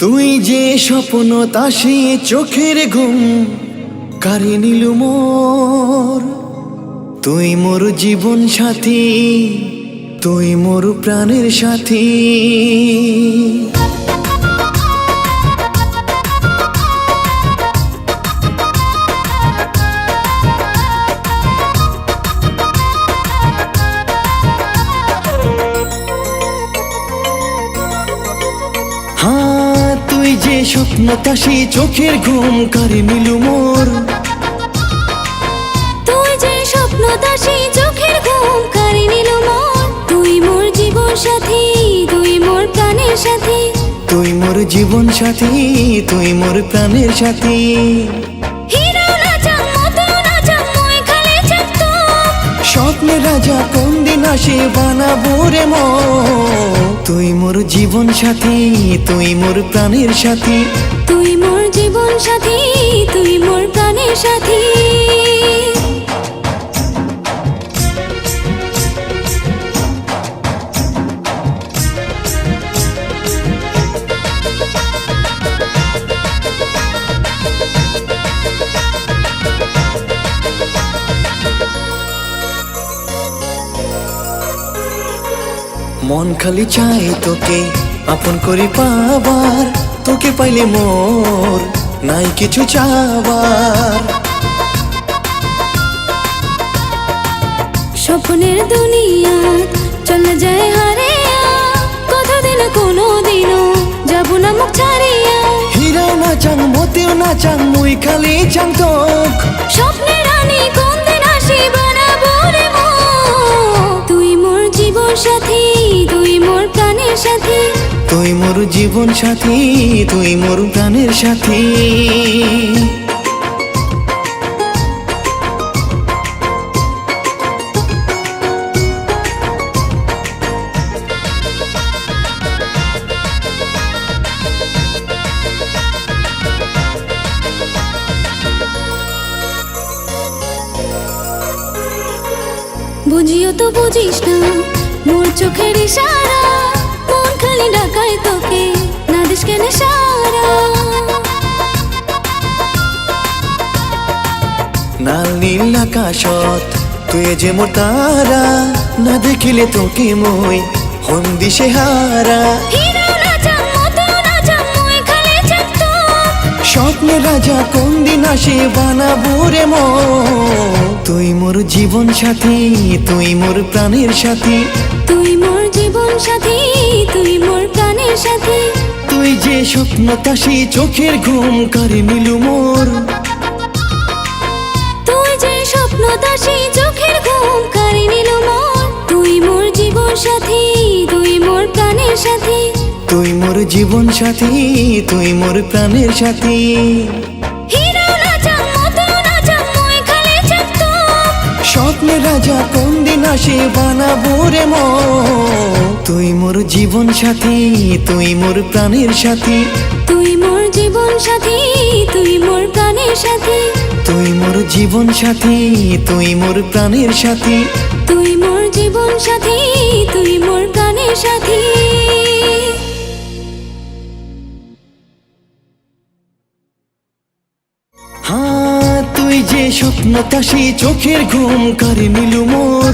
তুই যে স্বপ্ন তাসে চোখের ঘুম কারে নিলু মোর। তুই মোর জীবন সাথী, তুই মোর প্রাণের সাথী। হ্যাঁ, তুই যে স্বপ্ন তাসে চোখের ঘুম কারে নিলু মোর। তুই যে স্বপ্ন তাসে চোখের ঘুম কারে নিলু মোর। তুই মোর জীবন সাথী, তুই মোর প্রাণের সাথী। তুই মোর জীবন সাথী, তুই মোর প্রাণের সাথী। হীরাও না চাম, মতিও না চাম, মই খালি চাম তোর। স্বপ্নের রাজা কোন দিন আসে বানাবো রে মন। তুই মোর জীবন সাথী, তুই মোর প্রাণের সাথী। তুই মোর জীবন সাথী, তুই মোর প্রাণের সাথী। মন খালি চায় তোকে আপন করে পাবার। তোকে পাইলে মোর নাই কিছু চাবার। স্বপ্নের দুনিয়া চলে যায় হারিয়া, কতদিন কোনো দিনও যাব না মুখ ছাড়িয়া। হীরাও না চাং, মতিও না চাং, মুই খালি চাং তোক। স্বপ্নের রানী কোন দিন আসি বানাবো রে মন। তুই মোর জীবন সাথী, তুই মোর প্রাণের সাথী। তুই মোর জীবন সাথী, তুই মোর প্রাণের সাথী। বুঝিও তো বুঝিস না মোর চোখের ইশারা। মন খালি ডাকায় তোকে, না দিস কেন সারা। নাল নীল আকাশত তুই যে মোর তারা। না দেখিলে তোকে মই হন দিশে হারা। হীরাও না চাম, মতিও না চাম, মই খালি চাম তোর। স্বপ্নের রাজা কোন দিন আসে বানাবো রে মন। তুই মোর জীবন সাথী, তুই মোর প্রাণের সাথী। তুই মোর জীবন সাথী, তুই মোর প্রাণের সাথী। তুই যে স্বপ্ন তাসে চোখের ঘুম কারে নিলু মোর। তুই যে স্বপ্ন তাসে চোখের ঘুম কারে নিলু মোর। তুই মোর জীবন সাথী, তুই মোর প্রাণের সাথী। তুই মোর জীবন সাথী, তুই মোর প্রাণের সাথী। হীরাও না চাম, মতিও না চাম, মই খালি চাম তোর। স্বপ্নের রাজা কোন দিন আসে বানাবো রে মন। তুই মোর জীবন সাথী, তুই মোর প্রাণের সাথী। তুই মোর জীবন সাথী, তুই মোর প্রাণের সাথী। তুই মোর জীবন সাথী, তুই মোর প্রাণের সাথী। তুই মোর জীবন সাথী, তুই মোর প্রাণের সাথী। হ্যাঁ, তুই যে স্বপ্ন তাসে চোখের ঘুম কারে নিলু মোর।